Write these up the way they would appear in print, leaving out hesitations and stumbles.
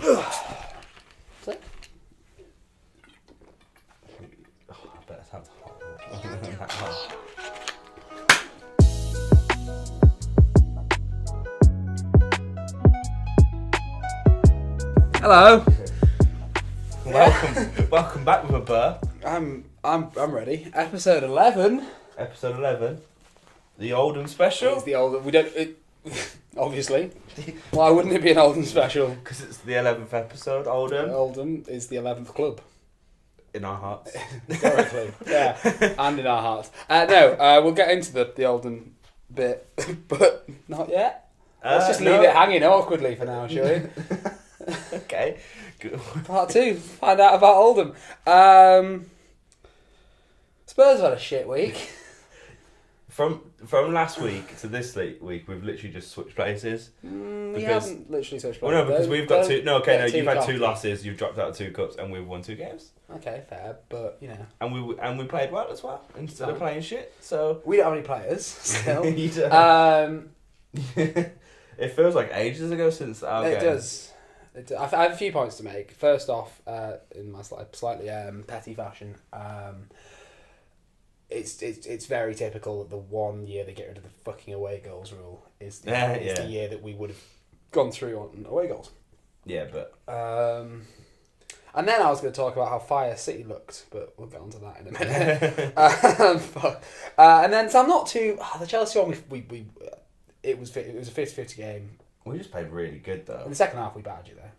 Sick. Oh, I bet it sounds hot. Hello. Welcome back with a burr. I'm ready. Episode 11. Episode 11. The Oldham special. It's the Oldham. We don't. Obviously. Why wouldn't it be an Oldham special? Because it's the 11th episode. Oldham. Oldham is the 11th club. In our hearts. Historically. Yeah. And in our hearts. We'll get into the Oldham bit, but not yet. Let's just leave it hanging awkwardly for now, shall we? Okay. Good. Part 2. Find out about Oldham. Spurs had a shit week. From last week to this week, we've literally just switched places. We haven't literally switched places. Well, no, because we've got two. No, okay, no, you've had copies. 2 losses. You've dropped out of 2 cups, and we've won 2 games. Okay, fair, but you know. And we played well as well instead of playing shit. So we don't have any players still. You don't. It feels like ages ago since our game. It does. I have a few points to make. First off, in my slightly petty fashion, it's very typical that the one year they get rid of the fucking away goals rule is the year that we would have gone through on away goals. Yeah, but and then I was going to talk about how fire City looked, but we'll get onto that in a minute. And then so I'm not too. The Chelsea one we it was a 50-50 game. we just played really good though. In the second half, we battered you though.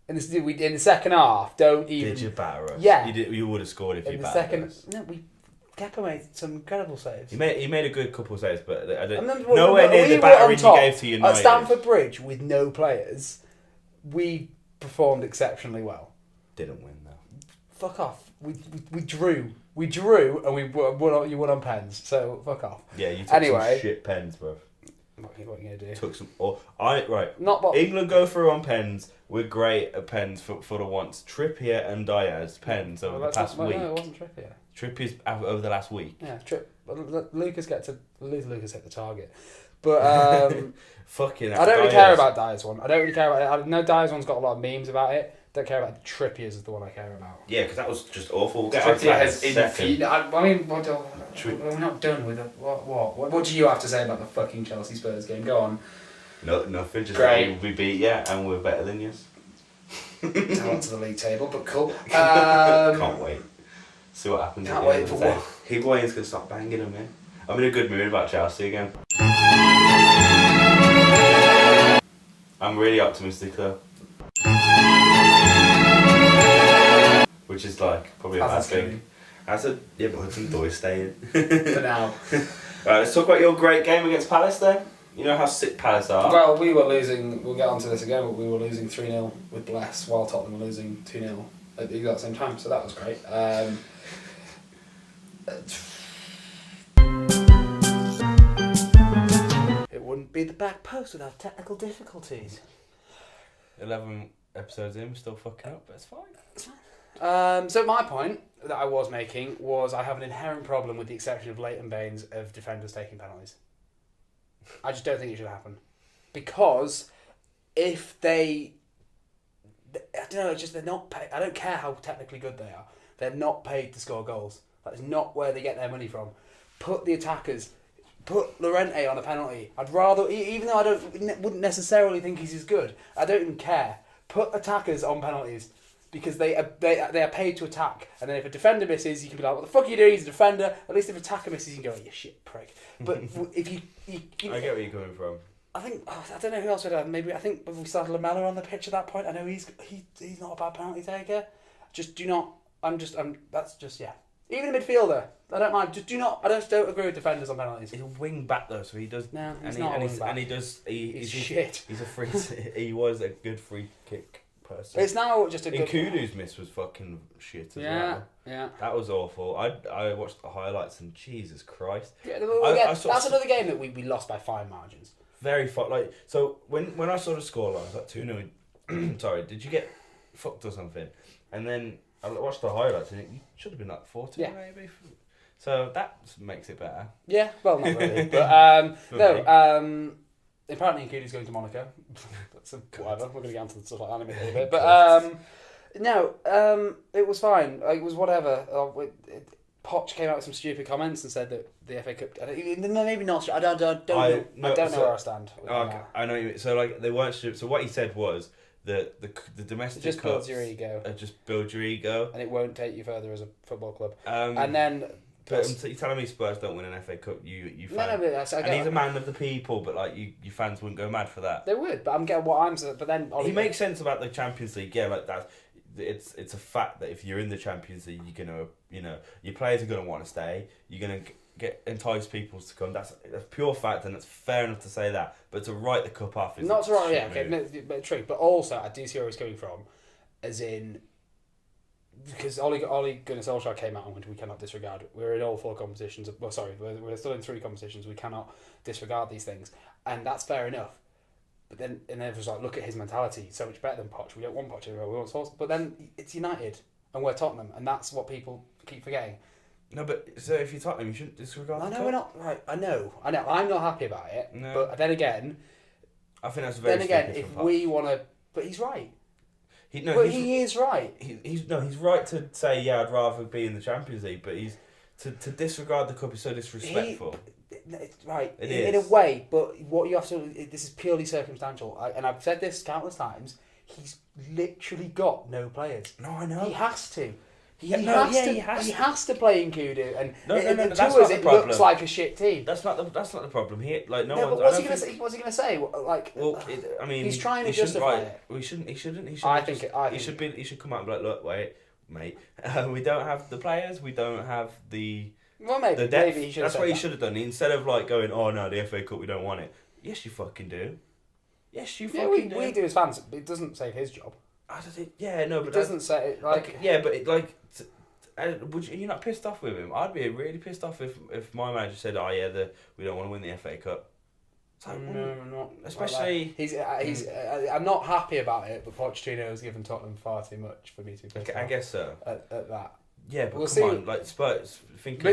In the second half, don't even. Did you batter us? Yeah. You would have scored if you battered second, us. No, Kepa made some incredible saves. He made a good couple of saves, but I don't. Remember, Nowhere near the battering you gave to United. At Stamford Bridge with no players, we performed exceptionally well. Didn't win though. Fuck off. We drew, and you won on pens. So fuck off. Yeah, you took some shit pens, bro. What are you gonna do? Took some. England go through on pens. We're great at pens for the once. Trippier and Diaz pens over the past week. No, it wasn't Trippier. Trippier's over the last week. Yeah, Lucas hit the target, but fucking. I don't really care about Diaz one. I don't really care about it. I know Diaz one's got a lot of memes about it. Don't care about Trippier's is the one I care about. Yeah, because that was just awful. Trippier has we're not done with it. What do you have to say about the fucking Chelsea Spurs game? Go on. No, nothing. Just great. We beat you and we're better than you. Down to the league table, but cool. Can't wait. See what happens. Can't wait for what? Higuaín's gonna stop banging him in. I'm in a good mood about Chelsea again. I'm really optimistic though. Which is like probably a bad thing. But Hudson Doy's staying. For now. Right, let's talk about your great game against Palace then. You know how sick Palace are. Well, we were losing, we'll get onto this again, but we were losing 3-0 with Bless while Tottenham were losing 2-0 at the exact same time, so that was great. It wouldn't be the back post without technical difficulties. 11 episodes in, we're still fucking up, but it's fine. It's fine. So my point that I was making was I have an inherent problem with the exception of Leighton Baines of defenders taking penalties. I just don't think it should happen. Because if they... I don't know, it's just they're not paid. I don't care how technically good they are. They're not paid to score goals. That is not where they get their money from. Put the attackers... Put Llorente on a penalty. I'd rather... Even though I wouldn't necessarily think he's as good, I don't even care. Put attackers on penalties. Because they are paid to attack. And then if a defender misses, you can be like, what the fuck are you doing? He's a defender. At least if an attacker misses, you can go, you shit prick. But if you I get where you're coming from. I think I don't know who else would have. Maybe I think if we started Lamella on the pitch at that point, I know he's not a bad penalty taker. Just do not. That's just yeah. Even a midfielder, I don't mind. Just do not. I don't agree with defenders on penalties. He's a wing back though, so he does. No, he's not a wing back. And he does. He's shit. He's a free. He was a good free kick person. It's now just a good. Nkudu's miss was fucking shit as well. Yeah. That was awful. I watched the highlights and Jesus Christ. Yeah, that's another game that we lost by fine margins. Very so when I saw the scoreline, I was like 2-0. Sorry, did you get fucked or something? And then I watched the highlights and it should have been like 4-2 maybe. So that makes it better. Yeah, well not really, but Apparently, Nkudi's going to Monaco. That's whatever. We're going to get onto stuff like that in a bit. But no, it was fine. It was whatever. Poch came out with some stupid comments and said that the FA Cup. Maybe not. I don't know where I stand. Okay, I know what you mean. So like they weren't stupid. So what he said was that the domestic just cups builds your ego. Just build your ego, and it won't take you further as a football club. And then. But you're telling me Spurs don't win an FA Cup? You fan. No, but and he's a man of the people, but like you fans wouldn't go mad for that. They would, but I'm getting what I'm saying. But then he makes sense about the Champions League. Yeah, like that. It's a fact that if you're in the Champions League, you're gonna your players are gonna want to stay. You're gonna entice people to come. That's pure fact, and it's fair enough to say that. But to write the cup off is not to write. Yeah, okay, no, but true. But also, I do see where he's coming from, as in. Because Ole Gunnar Solskjaer came out and went, we cannot disregard it. We're in all 4 competitions. Well, sorry, we're still in 3 competitions. We cannot disregard these things. And that's fair enough. But then it was like, look at his mentality. He's so much better than Poch. We don't want Poch anymore. We want Solskjaer. But then it's United and we're Tottenham. And that's what people keep forgetting. No, but so if you're Tottenham, you shouldn't disregard the cup. We're not. Right, I know. I'm not happy about it. No. But then again... I think that's very if we want to... But he's right. He is right. He's right to say, yeah, I'd rather be in the Champions League, but he's to disregard the cup is so disrespectful. Right, it in a way, but what you have to... This is purely circumstantial. And I've said this countless times. He's literally got no players. No, I know. He has to. He has to play Nkudu, and that's to us it looks like a shit team. That's not the problem. But what's he going to say? Like, he's trying to justify it. He shouldn't. He should come out and be like, look, wait, mate, we don't have the players. We don't have the. Well, maybe he should. That's what he should have done. Instead of like going, oh no, the FA Cup, we don't want it. Yes, you fucking do. Yes, you fucking do. We do as fans. It doesn't save his job. Yeah, no, but it doesn't say like. Yeah, but you're not pissed off with him? I'd be really pissed off if my manager said, "Oh yeah, we don't want to win the FA Cup." Like, no, not. Especially he's. I'm not happy about it, but Pochettino has given Tottenham far too much for me to be pissed off. I guess so. At that. Yeah, but come on, like Spurs. Think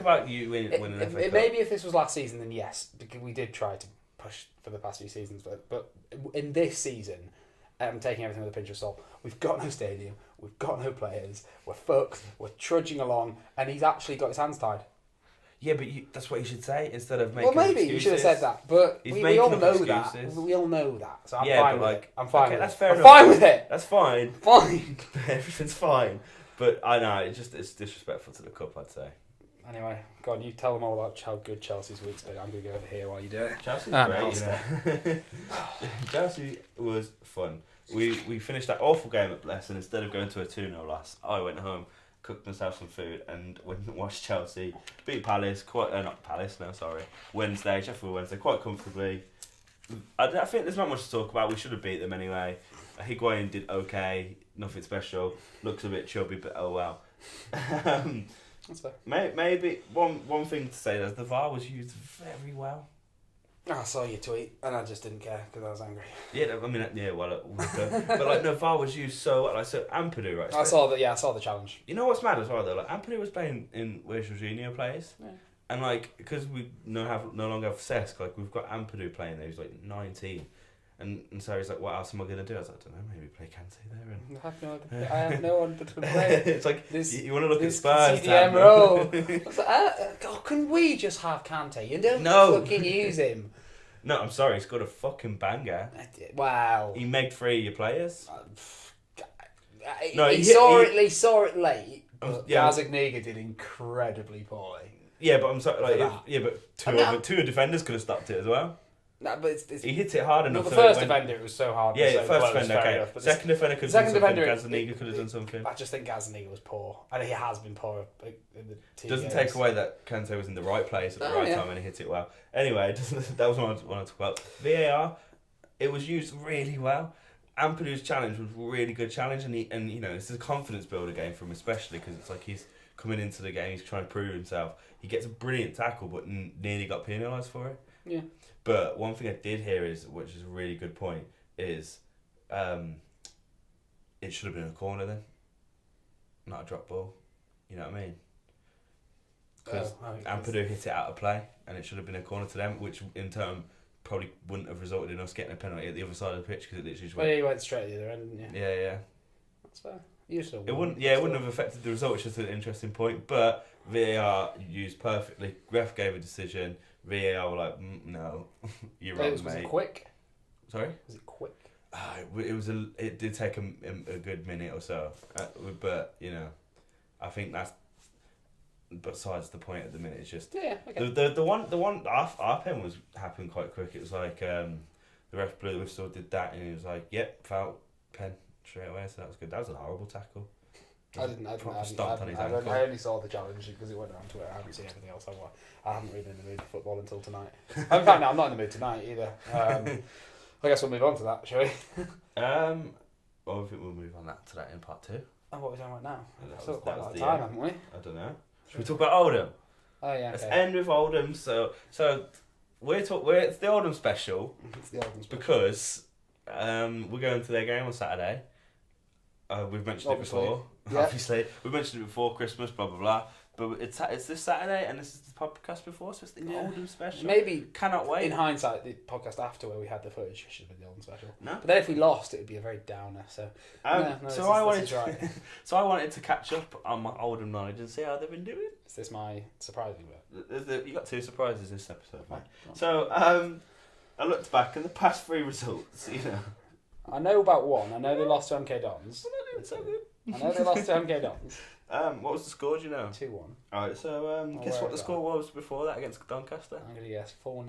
about you winning an FA Cup. Maybe if this was last season, then yes, because we did try to push for the past few seasons, but in this season. I'm taking everything with a pinch of salt. We've got no stadium. We've got no players. We're fucked. We're trudging along, and he's actually got his hands tied. Yeah, but that's what you should say instead of making. Well, maybe excuses. you should have said that, but we all know excuses. That. We all know that, so I'm fine with it. I'm fine. Okay, that's it. fair I'm enough. fine with it. That's fine. Fine. Everything's fine, but I know it's disrespectful to the cup. I'd say. Anyway, go on, you tell them all about how good Chelsea's week's been. I'm going to go over here while you do it. Chelsea's great, Chelsea was fun. We finished that awful game at Bless, and instead of going to a 2-0 loss, I went home, cooked myself some food, and went and watched Chelsea beat Palace, Sheffield Wednesday, quite comfortably. I think there's not much to talk about. We should have beat them anyway. Higuaín did okay, nothing special. Looks a bit chubby, but oh well. That's fair. Maybe one thing to say is the VAR was used very well. I saw your tweet and I just didn't care because I was angry. Yeah, I mean, but like, no, VAR was used so well. Like, so Ampadu, right? I saw the challenge. You know what's mad as well though? Like, Ampadu was playing in where Jorginho plays, and like because we no longer have Cesc, like we've got Ampadu playing there. He's like 19, and so he's like, what else am I gonna do? I was like, I don't know, maybe play Kante there. I have no one but to play. It's like you want to look at Spurs. CDM role. I was like, can we just have Kante? You don't fucking use him. No, I'm sorry. He scored a fucking banger. Wow. He made 3 of your players. He saw it late. But Gazagniga did incredibly poorly. Yeah, but I'm sorry. But two defenders could have stopped it as well. No, but he hit it hard enough. The first defender, it was so hard. Yeah, first defender, okay. Enough, second defender could have done something. Gazaniga could have done something. I just think Gazaniga was poor, and he has been poor in the team. Doesn't take away that Kante was in the right place at the right time and he hit it well. Anyway, that was what I wanted to talk about. VAR, it was used really well. Ampadu's challenge was a really good challenge, and it's a confidence builder game for him, especially because it's like he's coming into the game, he's trying to prove himself. He gets a brilliant tackle, but nearly got penalised for it. Yeah. But one thing I did hear which is a really good point, is it should have been a corner then, not a drop ball. You know what I mean? Because Ampadu hit it out of play, and it should have been a corner to them, which in turn probably wouldn't have resulted in us getting a penalty at the other side of the pitch because it literally just Well, went. you went straight at the other end, didn't you? Yeah. That's fair. You still It won. wouldn't. Yeah, it wouldn't have affected the result. It's just an interesting point. But VAR used perfectly. Ref gave a decision. VAR were like, no, you're wrong, Was mate. it quick? Sorry. Was it quick? It did take a good minute or so, but you know, I think that's besides the point at the minute. It's just okay. the one our pen was happening quite quick. It was like the ref blew the whistle, did that, and he was like, "Yep, foul, pen straight away." So that was good. That was a horrible tackle. I only saw the challenge because it went around Twitter. I haven't seen anything else. I haven't really been in the mood for football until tonight. In fact, no, I'm not in the mood tonight either. I guess we'll move on to that, shall we? Well, I think we'll move on to that in part 2. Oh, what are we talking about now? That Still was quite a lot of the time, end. haven't we? I don't know. Should we talk about Oldham? Oh yeah. Let's Okay. end with Oldham. So it's the Oldham special. It's the Oldham special. Because we're going to their game on Saturday. We've mentioned Obviously. it before. Yeah. Obviously, we mentioned it before Christmas. Blah blah blah. But it's this Saturday, and this is the podcast before, so it's the Oldham special. Maybe Cannot wait. in hindsight, the podcast after where we had the footage should have been the Oldham special. No. But then if we lost, it would be a very downer. So. So I wanted. Right. So I wanted to catch up on my Oldham knowledge and see how they've been doing. Is this my surprising bit? You got 2 surprises this episode, mate. Right. So I looked back and the past 3 results. You know. I know about one. I know they lost to MK Dons. Well, not doing so good. I know they lost to MK Dons. What was the score? Do you know? 2-1. Alright, so guess what the score was before that against Doncaster? I'm going to guess 4-0.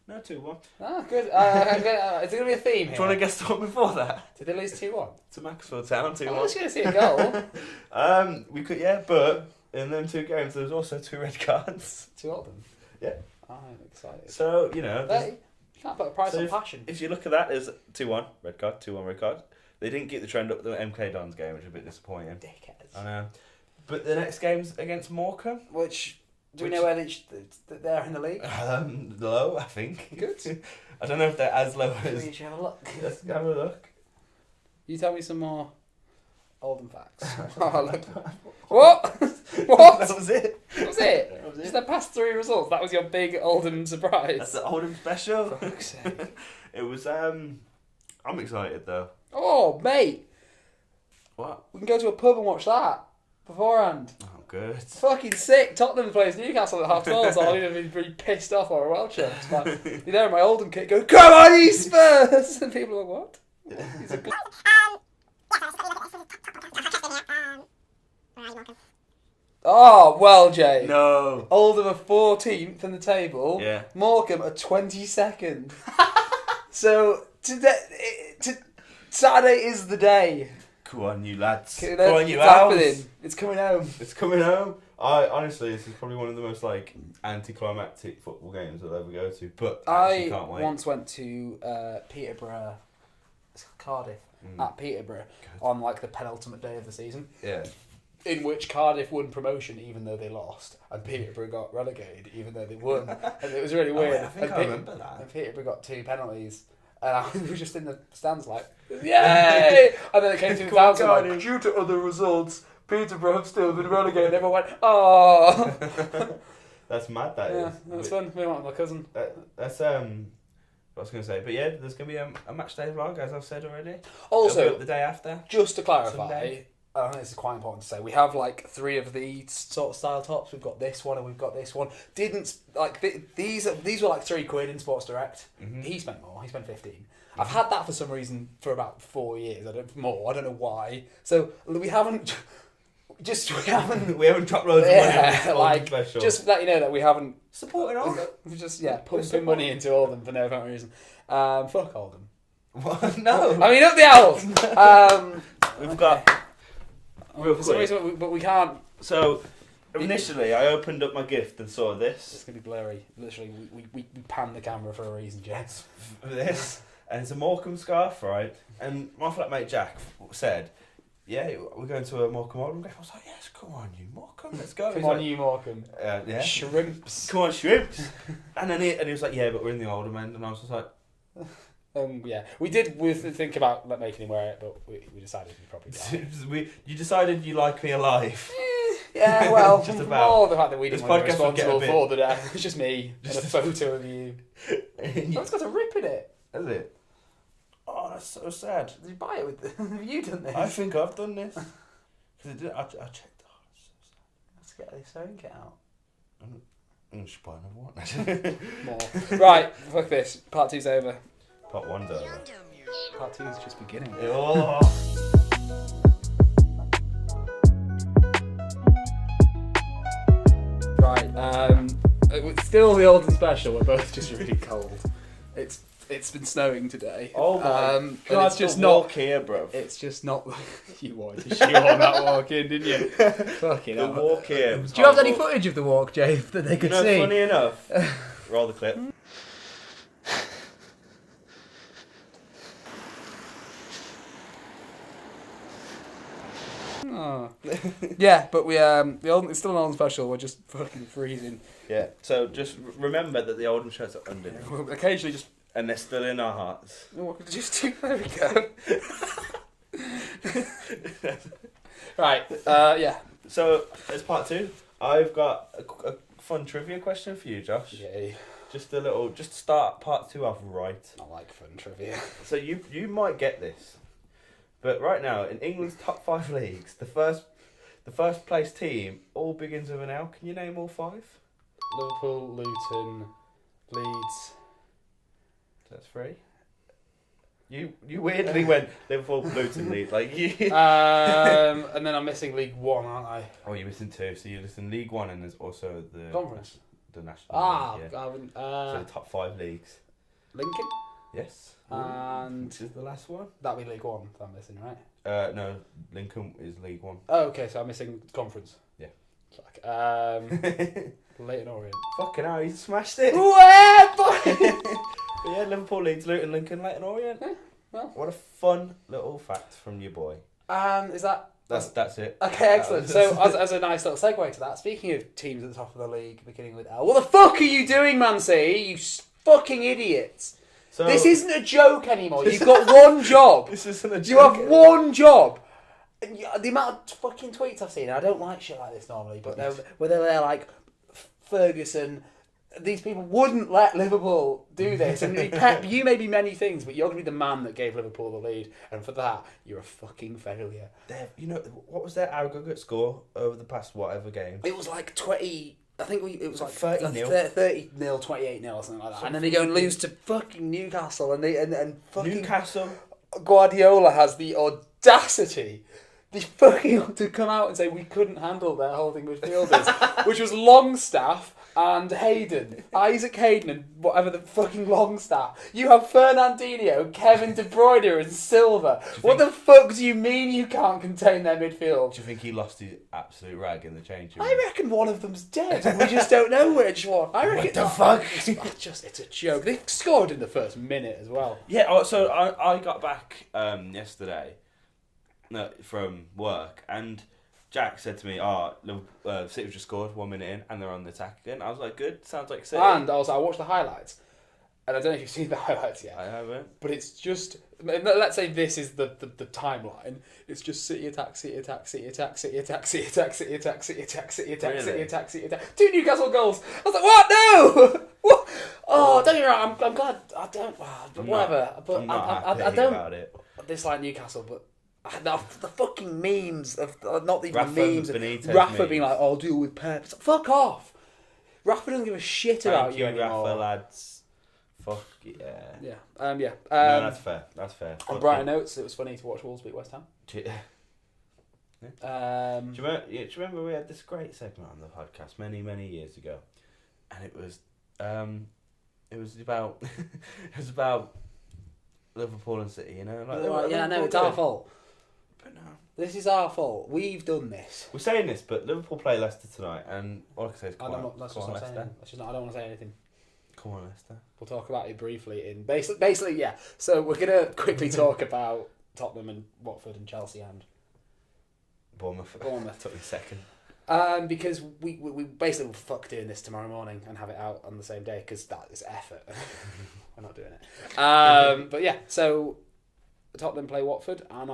No, 2-1. Ah, good. Is there going to be a theme here? Do you want to guess the one before that? Did they lose 2-1? To Macclesfield Town, 2-1. I was going to see a goal. We could, yeah, but in them 2 games there was also 2 red cards. 2 Oldham. Yeah. I'm excited. So, you know. You can't put a price on passion. If you look at that, there's 2-1 red card, 2-1 red card. They didn't keep the trend up the MK Dons game, which is a bit disappointing. Dickheads. I know. But the next game's against Morecambe. Do we know where they're in the league? Low, I think. Good. I don't know if they're as low as. We should have a look. Let's have a look. You tell me some more Oldham facts. What? What? That was it. That was it? That was Just it. the past 3 results. That was your big Oldham surprise. That's the Oldham special. For fuck's sake. It was. I'm excited though. Oh, mate. What? We can go to a pub and watch that beforehand. Oh, good. It's fucking sick. Tottenham plays Newcastle at 12:30, so I'll either be really pissed off or well chuffed. But you're there in my Oldham kit going, come on, you Spurs! And people are like, what? He's a good... Oh, well, Jay. No. Oldham are 14th in the table. Yeah. Morecambe are 22nd. So, Saturday is the day. Come on, you lads. It's Come on, you happening. owls. It's coming home. It's coming home. Honestly, this is probably one of the most anticlimactic football games I'll ever go to. But I actually can't wait. Once went to Peterborough, Cardiff, at Peterborough on the penultimate day of the season. Yeah. In which Cardiff won promotion even though they lost, and Peterborough got relegated even though they won, and it was really weird. I think I remember that. And Peterborough got 2 penalties, and I was just in the stands like, yay! And then it came to the thousand like, due to other results, Peterborough have still been relegated. And everyone went, oh. That's mad. That yeah, is. That's fun. We went with my cousin. That's what I was going to say. But yeah, there's going to be a match day vlog, as I've said already. Also, it'll be up the day after. Just to clarify. Sunday. I think this is quite important to say. We have 3 of the sort of style tops. We've got this one and we've got this one. These were £3 in Sports Direct. Mm-hmm. He spent more. He spent 15. Mm-hmm. I've had that for some reason for about 4 years. I don't know why. So we haven't we haven't dropped loads of money on this special. Just let you know that we haven't supporting all. We're just pumping money into Oldham for no apparent reason. Fuck Oldham. What? No. I mean up the owls. We've got. Real For some quick. reason, but we can't. So, initially, I opened up my gift and saw It's this. gonna be blurry. Literally, we panned the camera for a reason, Jess. This. And it's a Morecambe scarf, right? And my flatmate Jack said, yeah, we're going to a Morecambe Oldham game. I was like, yes, come on, you Morecambe, let's go. Come on, you Morecambe. Yeah. Shrimps. Come on, shrimps. and then he was like, yeah, but we're in the Oldham end. And I was just like... We did think about making him wear it, but we decided we probably don't. You decided you like me alive. Yeah, well, Just about. more the fact that we This didn't want to be podcast will get a responsible bit- for the death. It's just me Just and a photo of you. That's got a rip in it. Is it? Oh, that's so sad. Did you buy it with? Have you done this? I think I've done this. Because it did. I checked. Oh, it's so sad. Let's get this sewing kit out. I'm just buying another one. More. Right, fuck this. Part 2's over. Part 1's over. Part 2's just beginning. Oh. Right, it's still the Oldham special. We're both just really cold. It's been snowing today. Oh my and God, it's just the not walk here, bro. It's just not. You wanted to shoe on that walk in, didn't you? Fucking The hell. walk here. Do you have any footage of the walk, Jay, that they could see? Funny enough. Roll the clip. Oh. Yeah, but it's still an Oldham special. We're just fucking freezing. Yeah. So just remember that the Oldham shirts are underneath, We'll occasionally just. and they're still in our hearts. There we go. Right. Yeah. So as part 2, I've got a fun trivia question for you, Josh. Yay. Just to start part 2 off right. I like fun trivia. So you might get this, but right now in England's top 5 leagues, the first place team all begins with an L. Can you name all 5? Liverpool, Luton, Leeds. That's 3. You weirdly went Liverpool, Luton, Leeds, like you. And then I'm missing League One, aren't I? Oh, you're missing 2. So you're missing League 1, and there's also the Conference. the national. Ah, League, yeah. I haven't. So the top 5 leagues. Lincoln, Yes. and Which is the last one? that'll be League One. That I'm missing, right? No, Lincoln is League 1. Oh, okay. So I'm missing Conference. Yeah. Fuck. Leighton Orient. Fucking hell, you smashed it. Where, boy? Yeah, Liverpool, Leeds, Luton, Lincoln, Leighton Orient. Yeah, well. What a fun little fact from your boy. Is that? That's it. Okay, excellent. So, as a nice little segue to that, speaking of teams at the top of the league beginning with L, what the fuck are you doing, Man City? You fucking idiots! So This isn't a joke anymore. You've got one job. This isn't a You have one job. And the amount of fucking tweets I've seen, I don't like shit like this normally, but where they're like, Ferguson, these people wouldn't let Liverpool do this. And Pep, you may be many things, but you're going to be the man that gave Liverpool the lead. And for that, you're a fucking failure. You know, what was their aggregate score over the past whatever game? It was like 20... I think it was like 30-0. 30-0, 28-0 or something like that. And then they go and lose to fucking Newcastle. And fucking Newcastle. Guardiola has the audacity to come out and say we couldn't handle their holding midfielders, which was Longstaff and Hayden, Isaac Hayden, and whatever the fucking Longstaff. You have Fernandinho, Kevin De Bruyne, and Silva. What the fuck do you mean you can't contain their midfield? Do you think he lost his absolute rag in the change room? I reckon one of them's dead, and we just don't know which one. I reckon. What the fuck? It's a joke. They scored in the first minute as well. Yeah. So I got back yesterday from work, and Jack said to me, City just scored 1 minute in and they're on the attack again. I was like, good, sounds like City. And also, I watched the highlights, and I don't know if you've seen the highlights yet. I haven't. But it's just, let's say this is the timeline. It's just City attack, City attack, City attack, City attack, City attack, City attack, City attack, City attack, City attack, City attack. 2 Newcastle goals. I was like, what? No! What? Oh, don't get me wrong, I'm glad, I don't, whatever. But I'm not happy I don't about it. dislike Newcastle, but the fucking memes of not even Rafa memes. Benitez Rafa memes. being like, "Oh, I'll deal with Pep." It's like, fuck off. Rafa doesn't give a shit about Thank you you, anymore. Rafa lads. Fuck yeah. Yeah. No, that's fair. That's fair. On brighter notes, it was funny to watch Wolves beat West Ham. Do you remember we had this great segment on the podcast many years ago, and it was about it was about Liverpool and City. You know, It's our fault. But no. This is our fault. We've done this. We're saying this, but Liverpool play Leicester tonight, and all I can say is, I don't want to say anything. Come on, Leicester. We'll talk about it briefly in basically, yeah. So we're gonna quickly talk about Tottenham and Watford and Chelsea and Bournemouth. Took me a second. Because we basically will fuck doing this tomorrow morning and have it out on the same day because that is effort. We're not doing it. But yeah, so Tottenham play Watford, and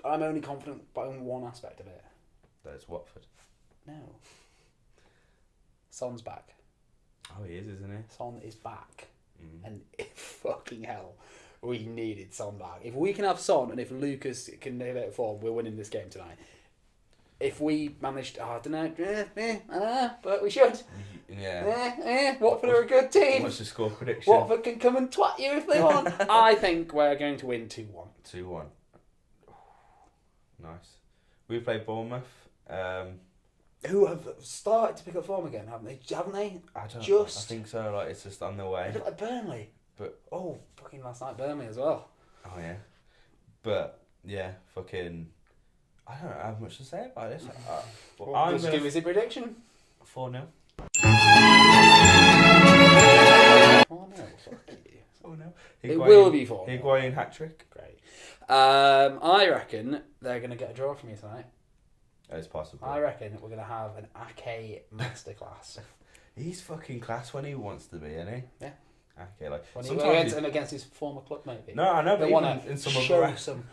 I'm only confident by one aspect of it. That's Watford. No. Son's back. Oh, he is, isn't he? Son is back. And fucking hell, we needed Son back. If we can have Son and if Lucas can nail it form, we're winning this game tonight. If we managed, I don't know, but we should. Yeah. Watford are a good team. What's the score prediction? Watford can come and twat you if they want. I think we're going to win 2-1. 2-1. Nice. We play Bournemouth. Who have started to pick up form again, haven't they? I think so. Like, it's just on the way. A bit like Burnley. But fucking last night Burnley as well. Oh yeah. But yeah, fucking. I don't have much to say about this. Give us a prediction. 4-0. 4-0. Fuck you. 4-0. It will be 4-0. Higuaín hat-trick. Great. I reckon they're going to get a draw from you tonight. It's possible. I reckon we're going to have an Ake masterclass. He's fucking class when he wants to be, isn't he? Yeah. Okay, like when he against his former club, maybe. No, I know, but want in some show other some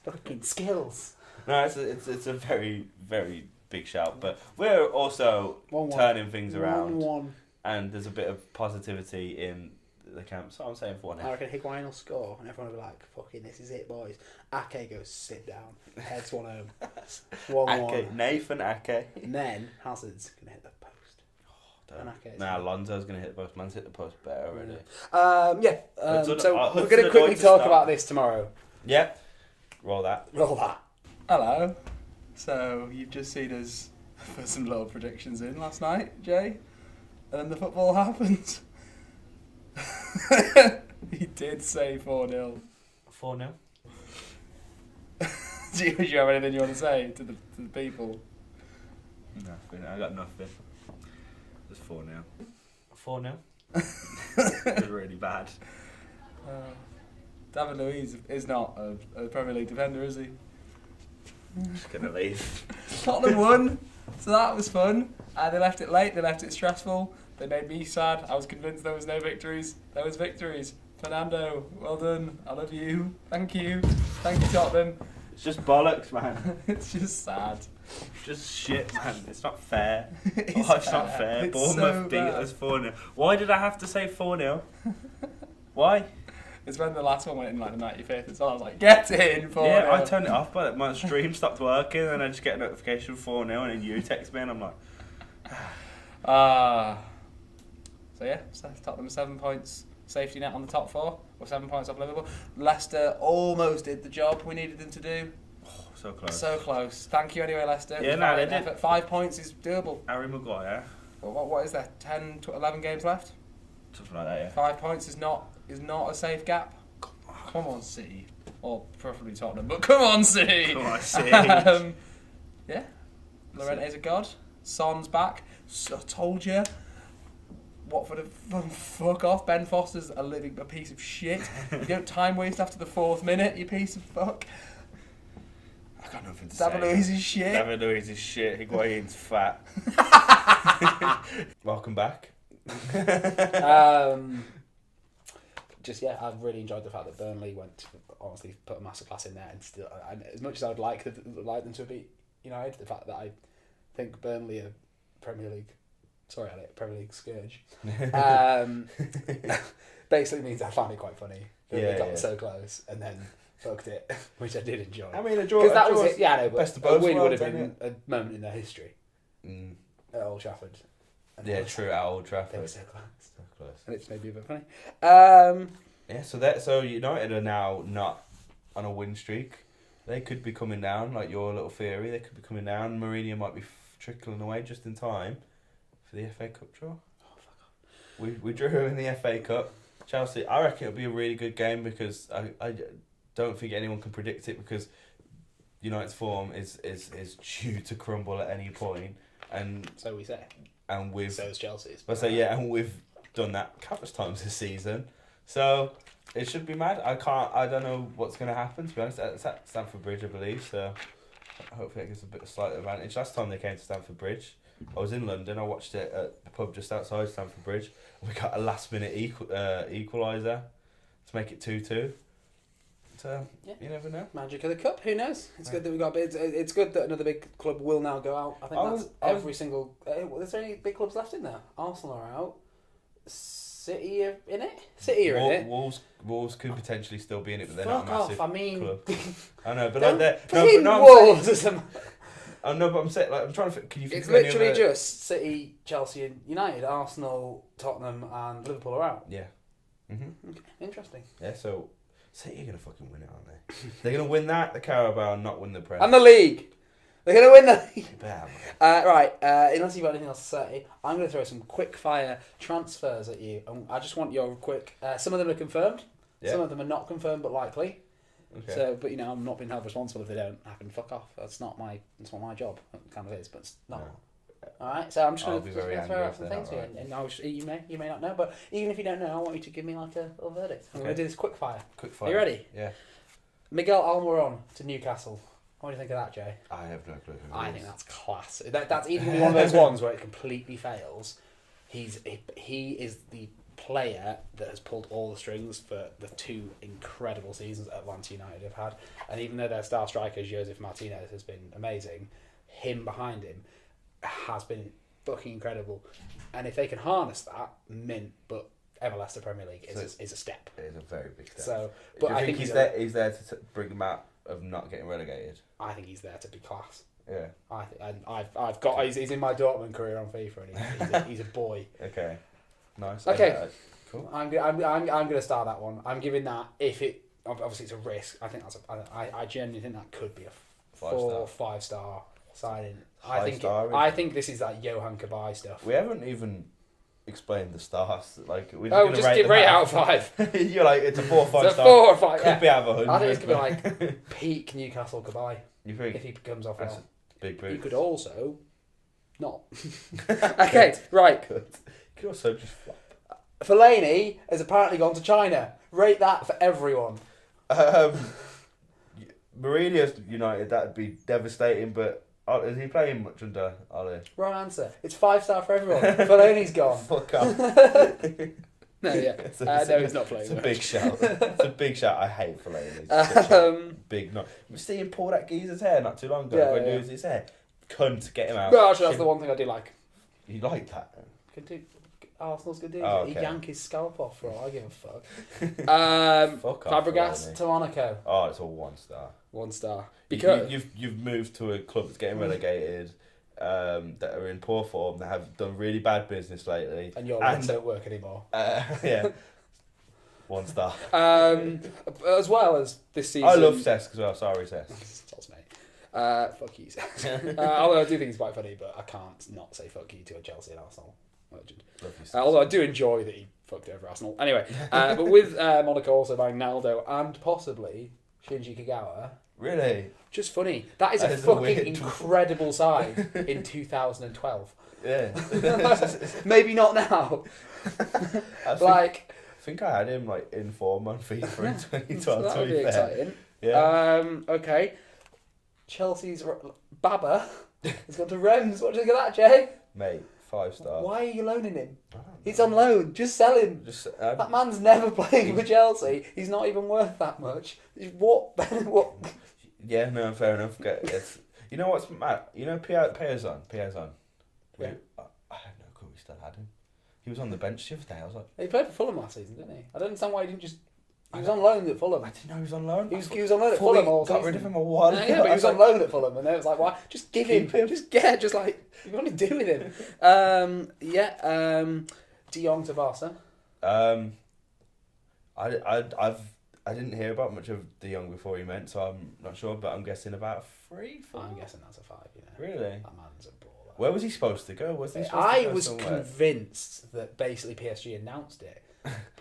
fucking skills. No, it's a very, very big shout, but we're also 1-1. turning things around, 1-1. and there's a bit of positivity in the camp. So I'm saying 4-0. I reckon Higuaín will score, and everyone will be like, "Fucking, this is it, boys." Ake goes sit down, heads one home, 1-1. Nathan Ake. And then Hazard's gonna hit the post. Alonso's gonna hit the post. Man's hit the post better already. So we're gonna quickly talk about this tomorrow. Yeah. Roll that. Hello. So you've just seen us put some little predictions in last night, Jay, and then the football happened. He did say 4-0. 4-0. Do you have anything you want to say to the people? Nothing. I got nothing. Just 4-0. 4-0. It was really bad. David Luiz is not a Premier League defender, is he? Just gonna leave. Tottenham won, so that was fun. They left it late, they left it stressful. They made me sad. I was convinced there was no victories. There was victories. Fernando, well done. I love you. Thank you. Thank you, Tottenham. It's just bollocks, man. It's just sad. Just shit, man. It's not fair. It's not fair. It's Bournemouth so beat bad. us 4-0. Why did I have to say 4-0? Why? It's when the last one went in like the 95th, so I was like, get in 4-0. Yeah, I turned it off, but my stream stopped working, and I just get a notification 4-0, and then you text me, and I'm like, So yeah, Tottenham 7 points, safety net on the top 4, or 7 points off Liverpool. Leicester almost did the job we needed them to do. so close. So close. Thank you anyway, Leicester. Yeah, no, they did. Effort. 5 points is doable. Harry Maguire. Well, what is there? 10 to 11 games left. Something like that, yeah. 5 points is not a safe gap. Come on, City, or preferably Tottenham, but come on, City. Come on, City. Yeah, Llorente's a god. Son's back. So I told you. Watford have fuck off. Ben Foster's a piece of shit. You don't time waste after the 4th minute, you piece of fuck. I got nothing to say. David Luiz is shit. David Luiz is shit. Higuaín's fat. Welcome back. I've really enjoyed the fact that Burnley honestly put a masterclass in there, and still, as much as I would like them to beat United, the fact that I think Burnley are Premier League scourge, basically means I found it quite funny. They got so close and then fucked it, which I did enjoy. I mean, a draw. Because that was it. Yeah, I know, best of but both a win would have worlds, been a moment in their history at Old Trafford. And Yeah, true. At Old Trafford. They were so close. So close. And it's maybe a bit funny. Yeah, so United are now not on a win streak. They could be coming down, like your little theory. They could be coming down. Mourinho might be trickling away just in time for the FA Cup draw. Oh, fuck off. We drew in the FA Cup. Chelsea, I reckon it'll be a really good game because I don't think anyone can predict it because United's form is due to crumble at any point. And so we say. And so is Chelsea's. But and we've done that countless times this season. So it should be mad. I don't know what's going to happen, to be honest. It's at Stamford Bridge, I believe, so hopefully it gives a bit of slight advantage. Last time they came to Stamford Bridge, I was in London. I watched it at the pub just outside Stamford Bridge. We got a last-minute equaliser to make it 2-2. You never know. Magic of the cup. Who knows? It's good that we got. It's good that another big club will now go out. I think every single. Is there any big clubs left in there? Arsenal are out. City are in it. City are in it. Wolves could potentially still be in it, but they're Fuck not a massive off. I mean, club. I know, but don't like pin no, Wolves. I know, but I'm saying, like, I'm trying to. Can you? It's literally just City, Chelsea, and United. Arsenal, Tottenham, and Liverpool are out. Yeah. Mm-hmm. Okay, interesting. Yeah, so City are gonna fucking win it, aren't they? They're gonna win that, the Carabao, and not win the Prem. And the league. They're gonna win the league. Right. Unless you've got anything else to say, I'm gonna throw some quick fire transfers at you. I just want your quick. Some of them are confirmed. Yeah. Some of them are not confirmed, but likely. Okay. So, but I'm not being held responsible if they don't happen. Fuck off. That's not my job. It kind of is, but it's not. No. All right. So I'm just going to throw out some things here, and you may not know, but even if you don't know, I want you to give me like a little verdict. I'm going to do this quick fire. Are you ready? Yeah. Miguel Almiron to Newcastle. What do you think of that, Jay? I have no clue. I think that's class. That's even one of those ones where it completely fails. He is the player that has pulled all the strings for the two incredible seasons that Atlanta United have had, and even though their star striker Josef Martinez has been amazing, him behind him has been fucking incredible. And if they can harness that, mint. But MLS to Premier League is a step. It is a very big step. So, but I think he's there to bring them out of not getting relegated. I think he's there to be class. Yeah. I've got. He's in my Dortmund career on FIFA, and he's a boy. Okay. Nice. Okay. Cool. I'm going to start that one. I'm giving that, if it obviously it's a risk. I think I genuinely think that could be a 4-5-star signing. I think this is like Johan Kabay stuff. We haven't even explained the stars. Like we're just give rate out of 5. You're like it's a 4 or 5 it's star. 4 or 5. Could be out of 100. I think it's gonna be like peak Newcastle Kabay. You think if he comes off that's well? A big boot. You could also not. Okay, right. You could also just flop. Fellaini has apparently gone to China. Rate that for everyone. Mourinho's United, that'd be devastating, but is he playing much under Ali? Wrong answer. It's 5-star for everyone. Fellaini's gone. Fuck off. No, yeah. No, he's not playing. It's a big shout. It's a big shout. I hate Fellaini. Big no. We see him pull that geezer's hair not too long ago. When he was his hair. Cunt, get him out. Well, actually, that's the one thing I do like. You like that? Arsenal's good dude. Oh, okay. He yank his scalp off for all I give a fuck. Fuck off, Fabregas to Monaco. Oh, it's all 1 star. 1 star. Because you've moved to a club that's getting relegated, that are in poor form, that have done really bad business lately, and your legs don't work anymore. Yeah. 1 star. As well as this season. I love Cesc as well. Sorry, Cesc. Toss, mate. Fuck you, Cesc. Although I do think he's quite funny, but I can't not say fuck you to a Chelsea and Arsenal legend. Although I do enjoy that he fucked over Arsenal. Anyway, but with Monaco also buying Naldo and possibly Shinji Kagawa. Really? Just funny. That is a fucking incredible sign in 2012. Yeah. Maybe not now. I think I had him like in form on FIFA in 2012. So that would be exciting. Yeah. Okay. Chelsea's Baba has gone to Reims. What do you think of that, Jay? Mate, 5 star. Why are you loaning him? He's on loan. Just sell him. That man's never playing for Chelsea. He's not even worth that much. What? Yeah, no, fair enough. You know what's mad? You know Piazon? Yeah. I had no clue we still had him. He was on the bench the other day. I was like... He played for Fulham last season, didn't he? I don't understand why he didn't just... He was on loan at Fulham. I didn't know he was on loan. He was on loan at Fulham all season. Got rid of him a while ago. Yeah, but he was on loan at Fulham, and it was like, why? Just give him. Just like, what do you do with him? De Jong to Barca. I didn't hear about much of De Jong before he went, so I'm not sure, but I'm guessing about 3, 4. I'm guessing that's a 5. Really? That man's a baller. Where was he supposed to go? I was convinced that basically PSG announced it.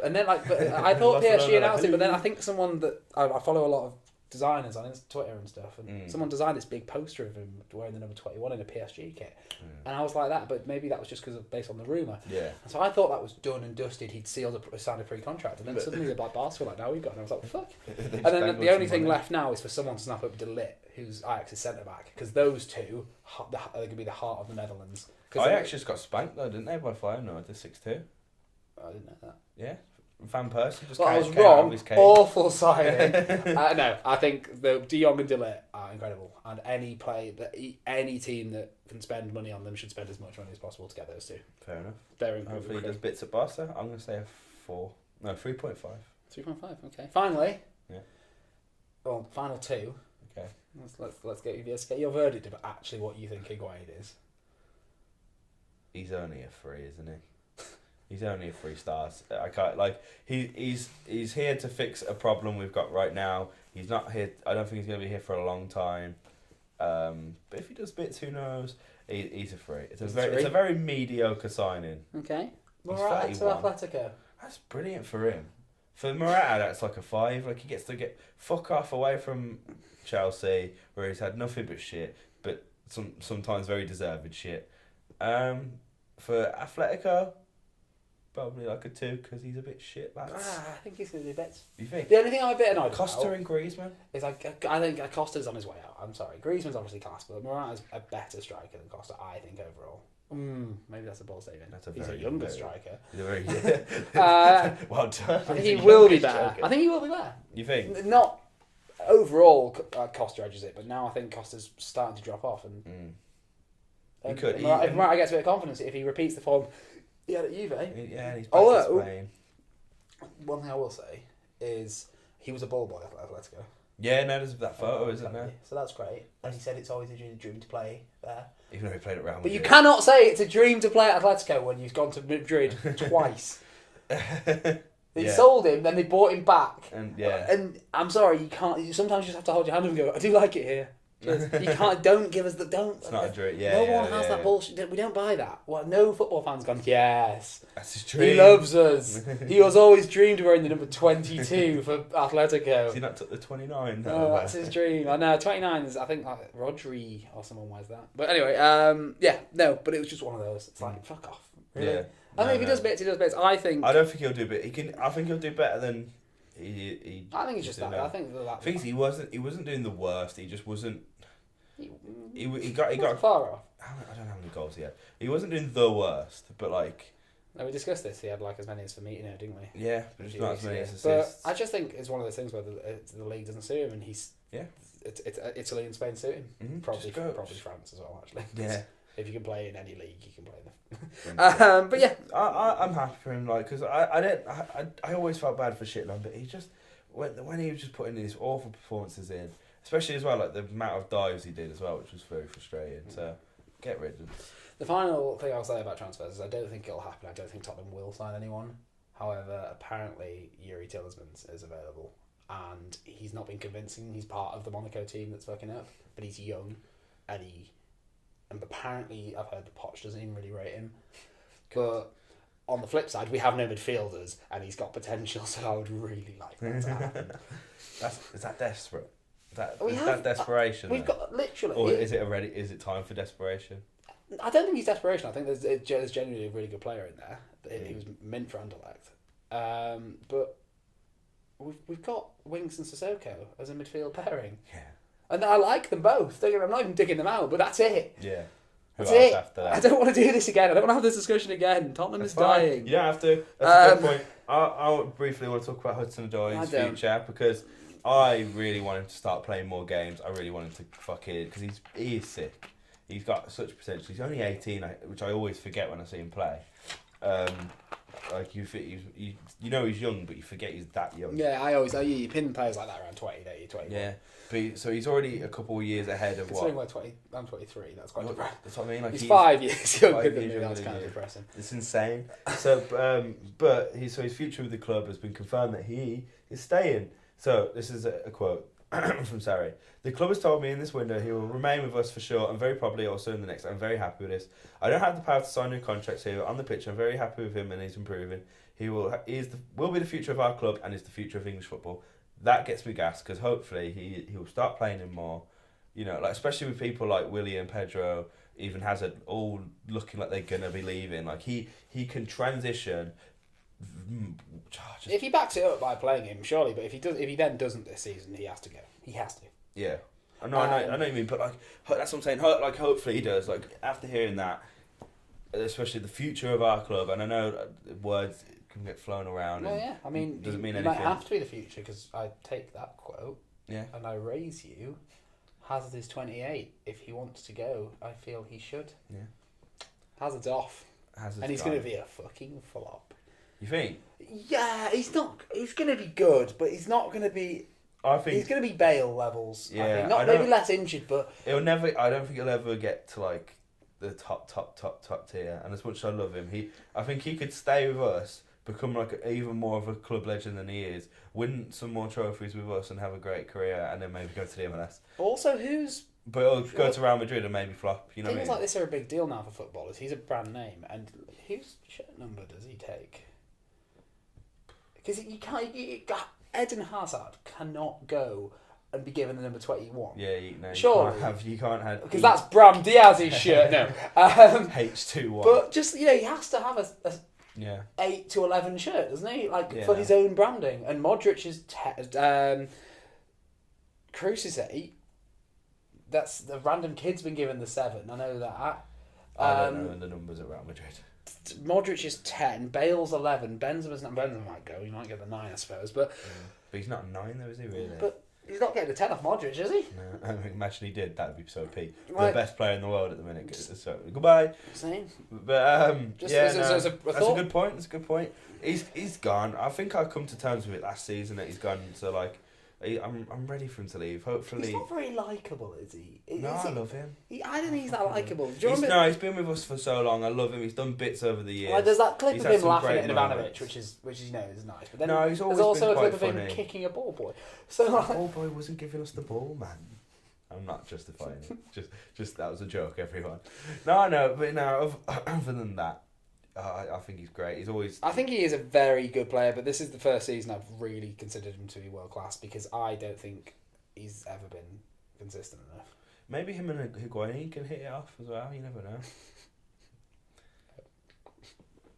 And then, but I thought PSG announced it, but then I think someone that I follow a lot of designers on Twitter and stuff, and someone designed this big poster of him wearing the number 21 in a PSG kit, and I was like that, but maybe that was just because based on the rumour. Yeah. And so I thought that was done and dusted. He'd signed a pre-contract, and then suddenly the Barca were like, "Now we've got," and I was like, "Fuck!" And then the only thing left now is for someone to snap up De Ligt, who's Ajax's centre back, because those two are going to be the heart of the Netherlands. Ajax just got spanked though, didn't they, by Feyenoord? They're 6-2. I didn't know that. Yeah. Van Persie just Well, I was came out of wrong. his cage. Awful signing. No, I think the De Jong and De Ligt are incredible, and any team that can spend money on them should spend as much money as possible to get those two. Fair enough. They're Hopefully he does bits at Barca. I'm going to say a 4. No, 3.5. 3.5. Okay. Finally. Yeah. Well, final two. Okay. Let's get your verdict of actually what you think Higuaín is. He's only a 3, isn't he? He's only a 3 stars. I can't he's here to fix a problem we've got right now. He's not here. I don't think he's going to be here for a long time. But if he does bits, who knows? He's a 3. It's a very mediocre signing. Okay. He's Morata to 31. Atletico. That's brilliant for him. For Morata, that's like a 5. Like he gets to get fuck off away from Chelsea, where he's had nothing but shit, but sometimes very deserved shit. For Atletico, probably like a 2 because he's a bit shit. I think he's going to do bits. You think? The only thing I'm a bit annoyed Costa about and Griezmann? is I think Costa's on his way out. I'm sorry. Griezmann's obviously class, but Morata's a better striker than Costa, I think, overall. Maybe that's a ball statement. He's a younger striker. He's a very well done. I think he will be better. I think he will be better. You think? Not overall, Costa edges it, but now I think Costa's starting to drop off. And he could. If Morata gets a bit of confidence, if he repeats the form he had at Juve. Yeah, and he's back in Spain. One thing I will say is he was a ball boy at Atletico. Yeah, no, there's that photo, isn't there? So that's great. And he said it's always a dream to play there. Even though he played at Real Madrid. But you cannot say it's a dream to play at Atletico when you've gone to Madrid twice. They sold him, then they bought him back. And I'm sorry, you can't. Sometimes you just have to hold your hand and go, I do like it here. You can't. Don't give us the. Don't. It's not a dream. No one has that bullshit. We don't buy that. Well, no football fan's gone. Yes, that's his dream. He loves us. He was always dreamed of wearing the number 22 for Atletico. Has he not took the 29? No, that's his dream. I know 29 is. I think like Rodri or someone wears that. But anyway, but it was just one of those. It's like fuck off. Really? Yeah. I think if he does bits, he does bits. I don't think he'll do bits. I think he'll do better than. I think it's just that. I think that. Things he wasn't doing the worst. He just wasn't. He got far off. I don't know how many goals he had. He wasn't doing the worst, but like. No, we discussed this. He had like as many as for Firmino, didn't we? Yeah, but just not as many as assists. But I just think it's one of those things where the league doesn't suit him, and he's It's Italy and Spain suit him. Mm-hmm. Probably France as well. Actually. Yeah. If you can play in any league, you can play them. But yeah, I'm happy for him. Like, because I always felt bad for shitting on, but he just when he was just putting these awful performances in, especially as well like the amount of dives he did as well, which was very frustrating. So get rid of him. The final thing I'll say about transfers is I don't think it'll happen. I don't think Tottenham will sign anyone. However, apparently Yuri Tielemans is available, and he's not been convincing. He's part of the Monaco team that's fucking up, but he's young, and apparently I've heard the Poch doesn't even really rate him. But on the flip side, we have no midfielders, and he's got potential. So I would really like that to happen. Is that desperate? Is that desperation? We've got literally. Or is it time for desperation? I don't think he's desperation. I think there's genuinely a really good player in there. He was mint for Anderlecht. But we've got Winks and Sissoko as a midfield pairing. Yeah. And I like them both. I'm not even digging them out, but that's it. Yeah. That's it. After that? I don't want to do this again. I don't want to have this discussion again. Tottenham is dying. You don't have to. That's a good point. I briefly want to talk about Hudson-Odoi's future because I really want him to start playing more games. I really want him to fucking because he is sick. He's got such potential. He's only 18, which I always forget when I see him play. Like you know he's young, but you forget he's that young. Yeah, you pin players like that around 20, don't you? 21. Yeah, but so he's already a couple of years ahead of what? I'm 23. That's quite depressing. That's what I mean. Like he's 5 years younger than me. That's kind of depressing. It's insane. So, but his future with the club has been confirmed that he is staying. So this is a quote from Sarri. The club has told me in this window he will remain with us for sure and very probably also in the next. I'm very happy with this. I don't have the power to sign new contracts here on the pitch. I'm very happy with him and he's improving. He will be the future of our club and is the future of English football. That gets me gassed because hopefully he will start playing him more. You know, like especially with people like Willie and Pedro, even Hazard, all looking like they're gonna be leaving. Like he can transition. If he backs it up by playing him, surely. But if he then doesn't this season, he has to go. He has to. Yeah, I know what you mean. But like that's what I'm saying. Like hopefully he does. Like after hearing that, especially the future of our club, and I know words can get flown around. Well, and yeah. I mean, doesn't mean you anything. might have to be the future because I take that quote Yeah. and I raise you. Hazard is 28. If he wants to go, I feel he should. Yeah. Hazard's off. And he's going to be a fucking flop. You think? Yeah, he's not. He's going to be good, but he's not going to be. I think he's going to be Bale levels. Yeah, I think. Not maybe less injured, but he'll never. I don't think he'll ever get to like the top tier. And as much as I love him, I think he could stay with us, become like even more of a club legend than he is, win some more trophies with us, and have a great career, and then maybe go to the MLS. also who's. But he'll go to Real Madrid and maybe flop. You know what I Things mean? like this are a big deal now for footballers. He's a brand name, and whose shirt number does he take? Because you can't. Eden Hazard cannot go and be given the number 21. Yeah, Surely. you can't have Because that's Bram Diaz's shirt. No. H21. But just he has to have a yeah 8 to 11 shirt, doesn't he? Like Yeah. for his own branding. And Modric is Cruz is 8. That's the random kid's been given the 7. I know that. I don't know the numbers at Real Madrid. Modric is 10. Bale's 11. Benzema might go. He might get the 9, I suppose. But he's not a 9 though, is he really? But he's not getting a 10 off Modric, is he? No, I mean, imagine he did. That'd be so peak. Right. The best player in the world at the minute. So Same. goodbye. Just yeah, as that's a a thought. good point. That's a good point. He's gone. I think I come to terms with it last season that he's gone. So like, I'm ready for him to leave. Hopefully. He's not very likeable, is he? I love him. I don't think he's that likeable. Do you remember? No, he's been with us for so long. I love him. He's done bits over the years. Like, there's that clip He's of had him some laughing great at Ivanovic, moments. which is is nice. But then No, he's always there's also been a clip quite of him funny. kicking a ball boy. So The like, ball boy wasn't giving us the ball, man. I'm not justifying it. Just that was a joke, everyone. No, but no. Other than that, I think he's great. He's always. I think he is a very good player, but this is the first season I've really considered him to be world class because I don't think he's ever been consistent enough. Maybe him and Higuaín can hit it off as well. You never know.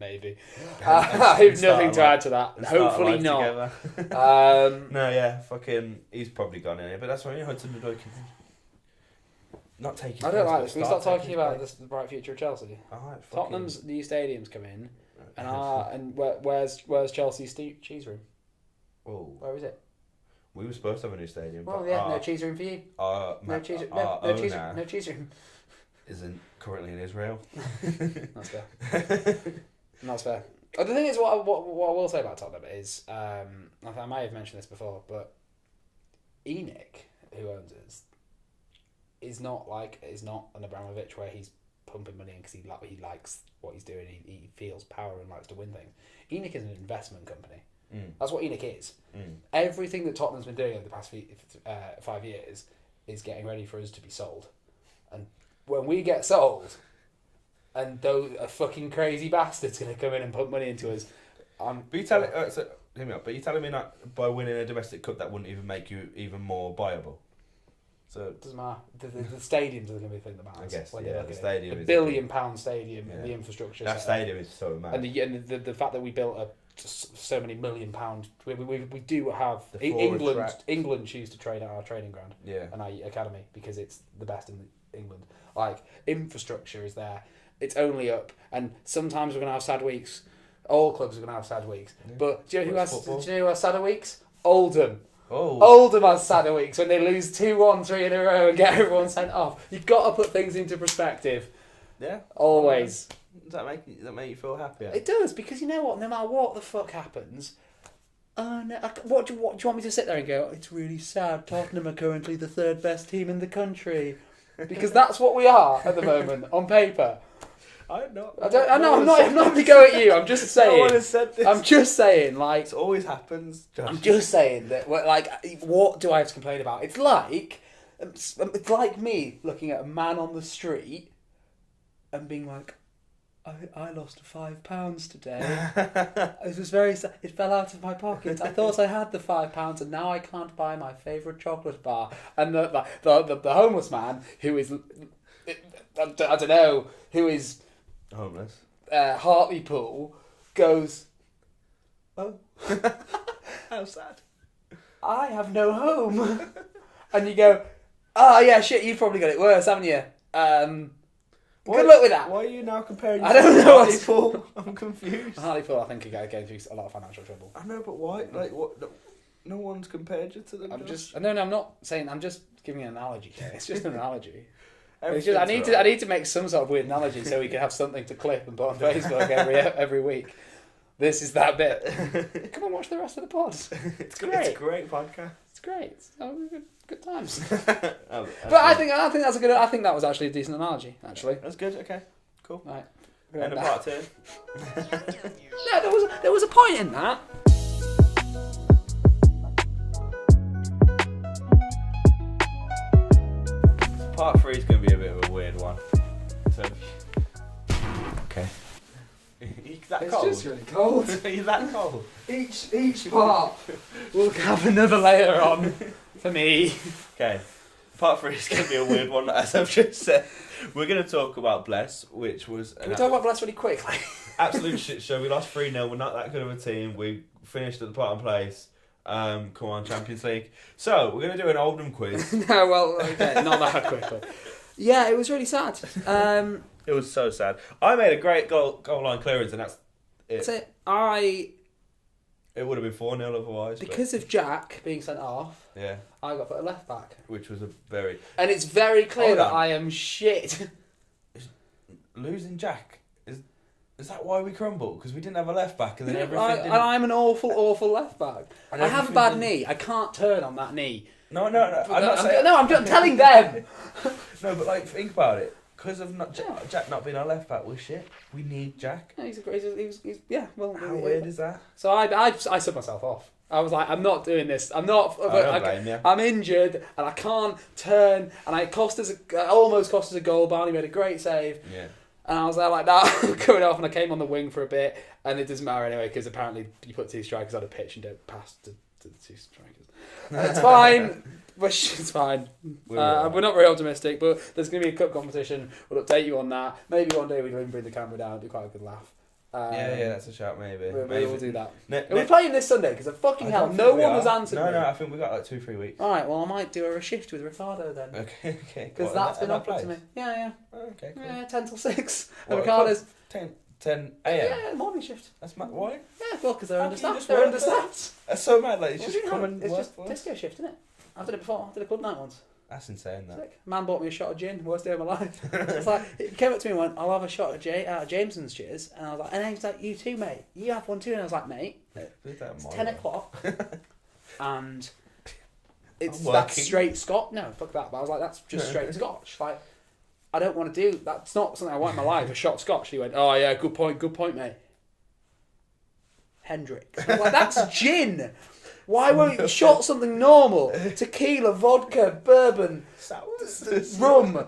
Maybe. And I have start nothing a to life- add to that. and start a Hopefully life not. together. No, yeah, fucking. He's probably gone in it, but that's why Hudson Odoi can not take his I don't place, like but this. We start start taking talking his about the bright future of Chelsea. place. Alright, fucking- Tottenham's new stadiums come in, and where's Chelsea's cheese room? Oh, Where is it? we were supposed to have a new stadium. Well, but yeah, no cheese room for you. No cheese room. No cheese room. Isn't currently in Israel. That's fair. That's fair. The thing is, what I will say about Tottenham is, I may have mentioned this before, but Enoch, who owns us, is not an Abramovich where he's pumping money in because he likes what he's doing. He feels power and likes to win things. Enoch is an investment company. That's what Enoch is. Everything that Tottenham's been doing over the past 5 years is getting ready for us to be sold. And when we get sold, and a fucking crazy bastard's going to come in and put money into us, But you hear me out. But you're telling me that by winning a domestic cup, that wouldn't even make you even more viable. So it doesn't matter. The stadiums are going to be the thing that matters. I guess, when yeah, you look the at stadium it. is The £1 billion stadium and the infrastructure. that stadium is so mad. And the fact that we built so many £1 million, we do have The forward track. England choose to train at our training ground and our academy because it's the best in England. Like, infrastructure is there. It's only up, and sometimes we're going to have sad weeks. All clubs are going to have sad weeks. Yeah. But do you know who has sadder weeks? Oldham. Oh. Oldham has sadder weeks when they lose 2-1, 3 in a row and get everyone sent off. You've got to put things into perspective. Yeah. Always. Does that make you feel happier? It does, because you know what? No matter what the fuck happens, what do you want me to sit there and go, it's really sad, Tottenham are currently the 3rd best team in the country? Because that's what we are at the moment, on paper. I'm not. I'm not going to go at you. I'm just saying. No one has said this. I'm just saying, like. It always happens, Josh. I'm just saying that, like, what do I have to complain about? It's like me looking at a man on the street and being like, I lost £5 today. It was very sad. It fell out of my pocket. I thought I had the £5 and now I can't buy my favourite chocolate bar. And the homeless man who is, I don't know, who is homeless. Hartlepool goes, oh, how sad. I have no home. And you go, oh yeah, shit, you've probably got it worse, haven't you? Good luck with that. Why are you now comparing? I don't know. Hartlepool? I'm confused. Hartlepool, I think, are going through a lot of financial trouble. I know, but why? Like, what? No one's compared you to them. I'm not saying. I'm just giving an analogy here. It's just an analogy. It's Everything's just, I right. need to make some sort of weird analogy so we can have something to clip and put on Facebook every week. This is that bit. Come and watch the rest of the pod. It's great. It's a great podcast. It's great. Good times. But I think that's a good. I think that was actually a decent analogy. Actually, that's good. Okay, cool. Right. End of part 2. No, there was a point in that. Part 3 is going to be a bit of a weird one. So, okay. Is that It's cold? just really cold. Is that cold? Each part will have another layer on for me. Okay. Part 3 is going to be a weird one, as I've just said. We're going to talk about Bless, which was Can we talk about Bless really quickly? absolute shit show. We lost 3-0. We're not that good of a team. We finished at the bottom place. Come on, Champions League. So, we're going to do an Oldham quiz. No, well, okay, not that quickly. Yeah, it was really sad. It was so sad. I made a great goal line clearance, and that's it. So It would have been 4-0 otherwise. because of Jack being sent off, Yeah, I got put at left back. which was a very... And it's very clear Hold that on. I am shit. Losing Jack, is that why we crumbled? Because we didn't have a left back, and then everything And didn't... I'm an awful left back. And I have a everything bad didn't- knee. I can't turn on that knee. No, I'm not saying... I'm telling them. No, but like, think about it. Because of Jack not being our left back, we're shit. We need Jack. No, he's yeah. Well, How weird is that? So I subbed myself off. I was like, I'm not doing this. I'm not. I don't blame you. I'm injured and I can't turn. And it almost cost us a goal. Barney made a great save. Yeah. And I was there like that, going off, and I came on the wing for a bit. And it doesn't matter anyway because apparently you put 2 strikers on a pitch and don't pass to the 2 strikers. It's fine. It's fine. We're not very optimistic, but there's going to be a cup competition. We'll update you on that. Maybe one day we'll even bring the camera down. It'd be quite a good laugh. Yeah, that's a shout, maybe. We'll do that. Ne- We're playing this Sunday because fucking hell, no one has answered me. No, I think we got like 2-3 weeks. All right, well, I might do a shift with Ricardo then. Okay. Because that's been offered to me. Yeah. Okay, cool. Yeah, 10 till 6. What, And Ricardo's... 10 a.m. Yeah, morning shift. That's mad. Why? Yeah, well, because they're How can you understaffed. just They're work understaffed. That's so mad. Like, it's Well, just you come know, and it's work just for us. disco shift, isn't it? I did it before. I did a club night once. That's insane, that. Sick. Man bought me a shot of gin. Worst day of my life. It's like, he came up to me and went, I'll have a shot of Jameson's, cheers. And I was like, and he's like, you too, mate. You have one too. And I was like, mate, it's 10 o'clock. And that's working. straight Scotch. No, fuck that. But I was like, that's just straight Scotch. Like, I don't want to do, that's not something I want in my life, a shot of Scotch. He went, oh yeah, good point, mate. Hendrix. I was like, that's gin. Why won't you shot something normal? Tequila, vodka, bourbon, rum,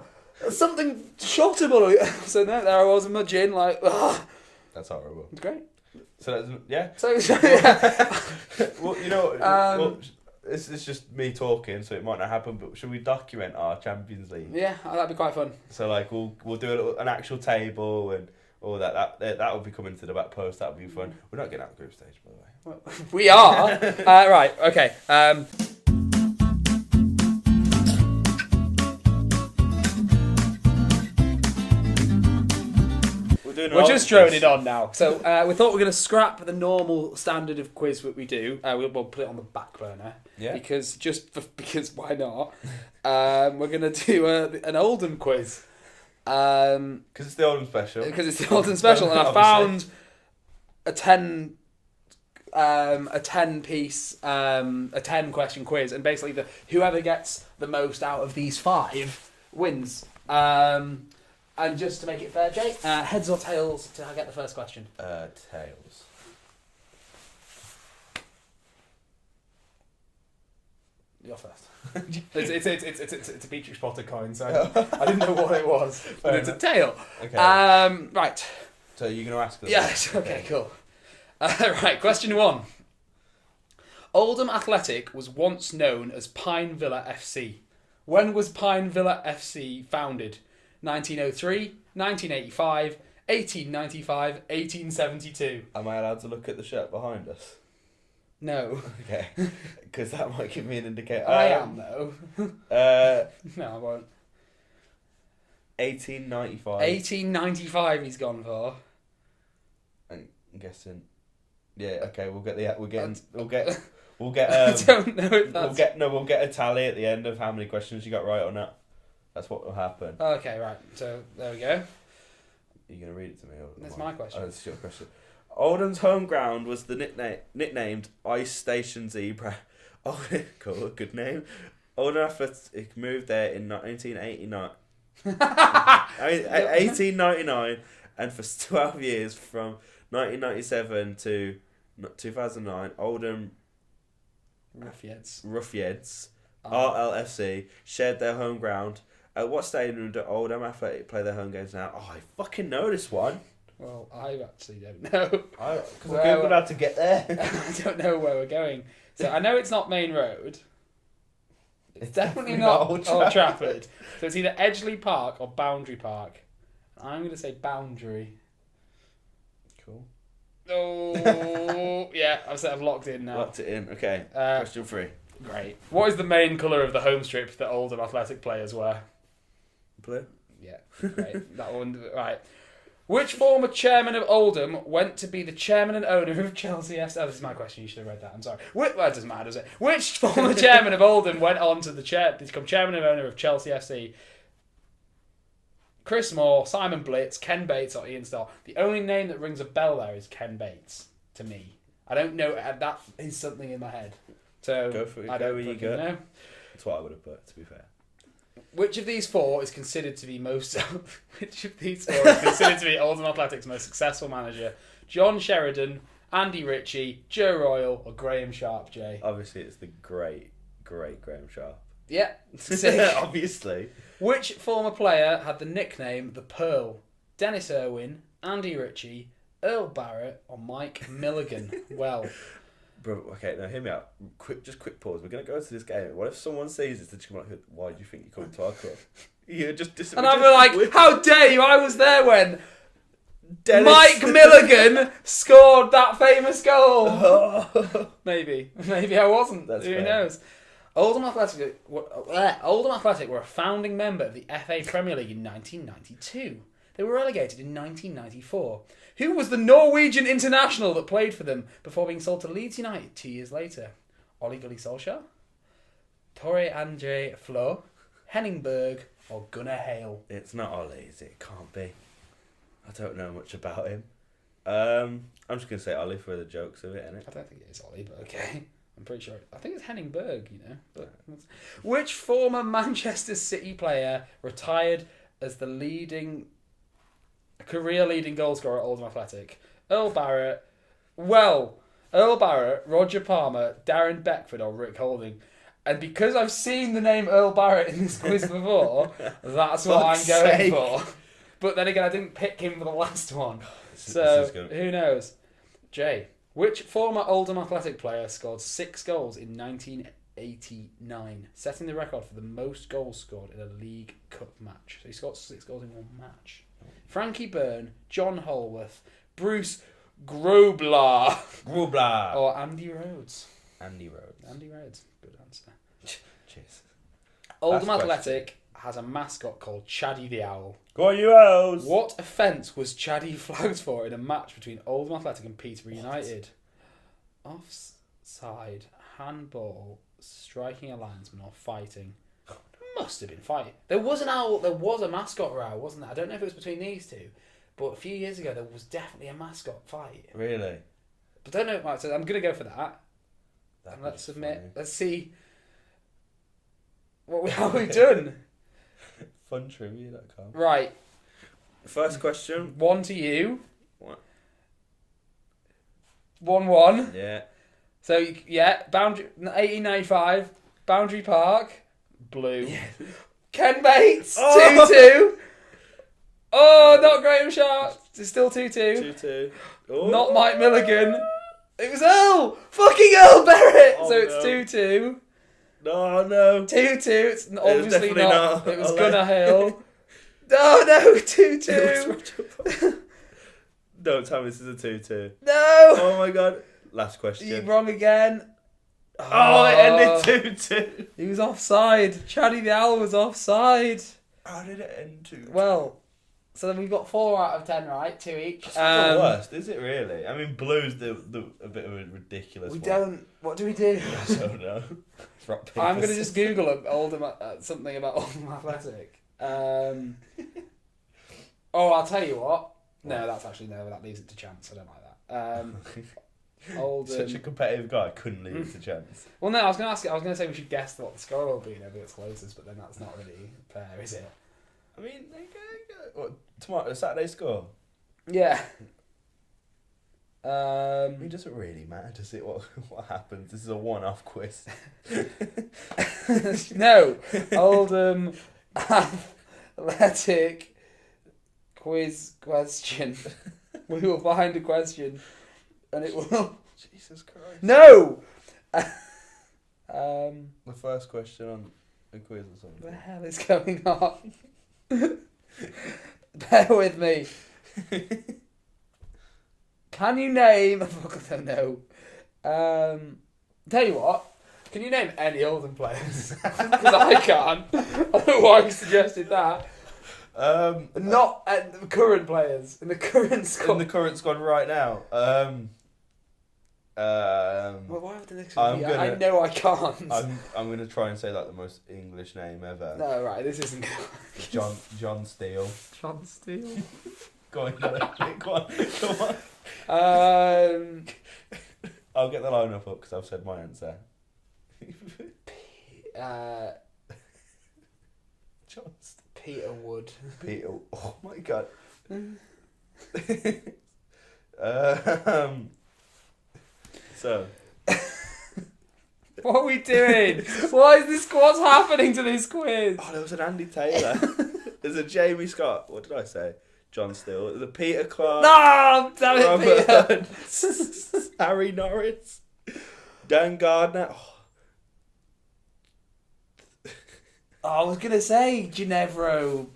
something shottable. So no, there I was in my gin, like, ugh. That's horrible. It's great. So that's, yeah. So yeah. Well, you know, well, it's just me talking, so it might not happen. But should we document our Champions League? Yeah, that'd be quite fun. So like we'll do an actual table and all that. That will be coming to the back post. That'll be fun. We're not getting out of the group stage, by the way. Well, we are. Right. Okay. We're just throwing it on now. So we thought we were going to scrap the normal standard of quiz that we do. We'll put it on the back burner. Yeah. Because why not? We're going to do an Oldham quiz. Because it's the Oldham special. Because it's the Oldham special, and I found a 10 question quiz, and basically whoever gets the most out of these 5 wins. And just to make it fair, Jake, heads or tails to get the first question? Tails. You're first. It's a Beatrix Potter coin, so I didn't know what it was, but it's a tail. Okay. Right. So you're going to ask them? Yes. Okay. Cool. Right. Question 1. Oldham Athletic was once known as Pine Villa FC. When was Pine Villa FC founded? 1903, 1985, 1895, 1872. Am I allowed to look at the shirt behind us? No. Okay. Because that might give me an indicator. I am, though. No, No, I won't. 1895. 1895 he's gone for. I'm guessing. Yeah. Okay. We'll get. I don't know if that's... We'll get a tally at the end of how many questions you got right or not. That's what will happen. Okay, right. So there we go. Are you going to read it to me? That's my question. Oh, that's your question. Oldham's home ground was nicknamed Ice Station Zebra. Oh, cool, good name. Oldham Athletic moved there in 1889. 1899, and for 12 years, from 1997 to 2009, Oldham Ruffians. RLFC shared their home ground. At what stadium do Oldham Athletic play their home games now? Oh, I fucking know this one. Well, I actually don't know. Because I googled how to get there. I don't know where we're going. So I know it's not Main Road. It's definitely not Old Trafford. So it's either Edgeley Park or Boundary Park. I'm going to say Boundary. Cool. Oh, yeah, I've locked in now. Locked it in. Okay. Question 3. Great. What is the main colour of the home strip that Oldham Athletic players wear? Blue. Yeah, great. That one, right. Which former chairman of Oldham went to be the chairman and owner of Chelsea FC? Oh, this is my question. You should have read that. I'm sorry. Well, it doesn't matter, does it? Which former chairman of Oldham went on to become chairman and owner of Chelsea FC? Chris Moore, Simon Blitz, Ken Bates, or Ian Starr. The only name that rings a bell there is Ken Bates to me. I don't know. That is something in my head. So go for it. I don't know. That's what I would have put. To be fair. Which of these four is considered to be Oldham Athletic's most successful manager? John Sheridan, Andy Ritchie, Joe Royal, or Graham Sharp, Jay? Obviously, it's the great Graham Sharp. Yeah. Obviously. Which former player had the nickname The Pearl? Dennis Irwin, Andy Ritchie, Earl Barrett, or Mike Milligan? Well... Bro, okay, now hear me out. Quick pause. We're going to go to this game. What if someone sees this and come like, why do you think you come to our club? You're just and I'm like, how dare you? I was there when Dennis... Mike Milligan scored that famous goal. Maybe I wasn't. That's Who fair. knows? Oldham Athletic were a founding member of the FA Premier League in 1992. They were relegated in 1994. Who was the Norwegian international that played for them before being sold to Leeds United 2 years later? Ole Gunnar Solskjaer, Tore Andre Flo, Henning Berg, or Gunnar Hale? It's not Ole, is it? It can't be. I don't know much about him. I'm just going to say Ole for the jokes of it, innit? I don't think it is Ole, but okay. I'm pretty sure. I think it's Henning Berg, But which former Manchester City player retired as the career-leading goal scorer at Oldham Athletic? Earl Barrett, Roger Palmer, Darren Beckford, or Rick Holding? And because I've seen the name Earl Barrett in this quiz before, that's what I'm going for. But then again, I didn't pick him for the last one. So, who knows? Jay, which former Oldham Athletic player scored 6 goals in 1989, setting the record for the most goals scored in a League Cup match? So he scored 6 goals in one match. Frankie Byrne, John Holworth, Bruce Grobler, or Andy Rhodes. Andy Rhodes. Good answer. Cheers. Oldham Athletic has a mascot called Chaddy the Owl. Go on, you Owls! What offence was Chaddy flagged for in a match between Oldham Athletic and Peterborough United? Offside, handball, striking a linesman, or fighting? Must have been fighting. There was a mascot row, wasn't there? I don't know if it was between these two, but a few years ago there was definitely a mascot fight. Really? But I don't know. Right, so I'm going to go for that. And let's submit. Funny. Let's see how we've done. Funtrivia.com. Right. First question. 1 to you. What? 1-1. Yeah. So, yeah, 1895, Boundary Park, blue. Yeah. Ken Bates, 2-2. Oh, not Graham Sharp. It's still 2-2. 2-2. Not Mike Milligan. It was fucking Earl Barrett. Oh, so it's 2-2. No. 2-2. It's obviously not. It was Ole. Gunnar Hale. No, 2-2. Don't tell me this is a 2-2. No. Oh my god. Last question. You're wrong again. Oh, it ended 2-2. He was offside. Chaddy the Owl was offside. How did it end 2-2? Well, so then we've got 4 out of 10 right, 2 each. That's not the worst, is it really? I mean, blue's a bit of a ridiculous We one. don't. What do we do? I don't know. It's rock, paper, I'm going to just Google Oldham, something about Oldham Athletic. I'll tell you what. No, that leaves it to chance. I don't like that. Oldham. Such a competitive guy, couldn't leave it to chance. Well, no, I was going to say we should guess what the score will be and whoever gets closest, but then that's not really fair, is it? I mean, what, tomorrow, Saturday score? Yeah. I mean, it doesn't really matter, does it? What happens? This is a one-off quiz. No. Oldham Athletic quiz question. We will find a question and it will... Jesus Christ. No! The first question on a quiz or something. What the hell is going on? Bear with me. Can you name... Fuck, I don't know. Tell you what. Can you name any Oldham players? Because I can't. I don't know why I suggested that. Not the current players. In the current squad. In the current squad right now. Well, why would the next I'm one be? I know I can't. I'm gonna try and say like the most English name ever. No, right, this isn't good. John Steele. John Steele. Go on, go on. I'll get the line up because I've said my answer. John Steele. Peter Wood. Peter. Oh my god. So. What are we doing? Why is this? What's happening to this quiz? Oh, there was an Andy Taylor. There's a Jamie Scott. What did I say? John Steele. There's a Peter Clark. No, damn it, Robert Peter. Hunt, Harry Norris. Dan Gardner. I was gonna say Ginevro.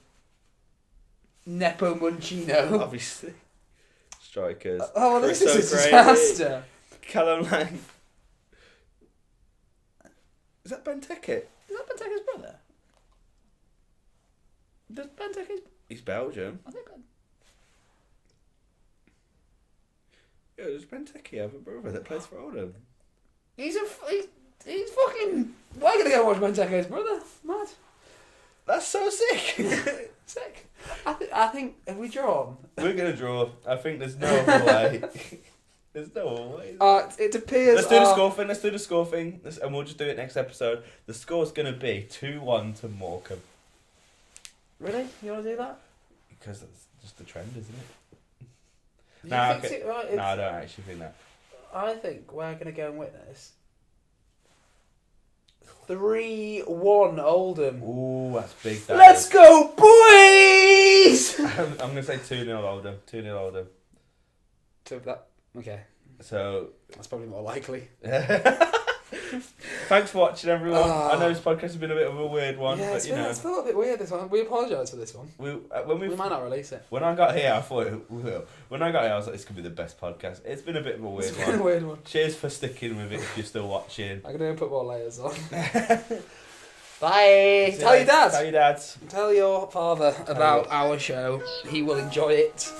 Nepo Munchino. Obviously. Strikers. Oh, well, Chris this is a O'Grady, disaster. Callum Lang. Is that Benteke? Is that Benteke's brother? Does Benteke's... He's Belgium. I think Ben... Yeah, does Benteke have a brother that plays for Oldham? He's fucking... Why are you gonna go watch Benteke's brother? Mad. That's so sick. Sick. I think... Have we drawn? We're going to draw. I think there's no other way. There's no other way. It appears... Let's do the score thing. Let's do the score thing. And we'll just do it next episode. The score's going to be 2-1 to Morecambe. Really? You want to do that? Because that's just the trend, isn't it? You No, think it, right? no, I don't actually think that. I think we're going to go and witness 3-1 Oldham. Ooh, that's big. Let's go, boys! I'm going to say 2-0 Oldham. 2-0 Oldham. So that... Okay. So... That's probably more likely. Thanks for watching, everyone. I know this podcast has been a bit of a weird one, Yeah, but it's felt a bit weird, this one. We apologise for this one. We might not release it. When I got here, I thought we will. When I got here, I was like, this could be the best podcast. It's been a bit of a weird It's been one. a weird one. Cheers for sticking with it if you're still watching. I'm going to put more layers on. Bye. Tell your dad. Tell your dads. Tell your father about our show. He will enjoy it.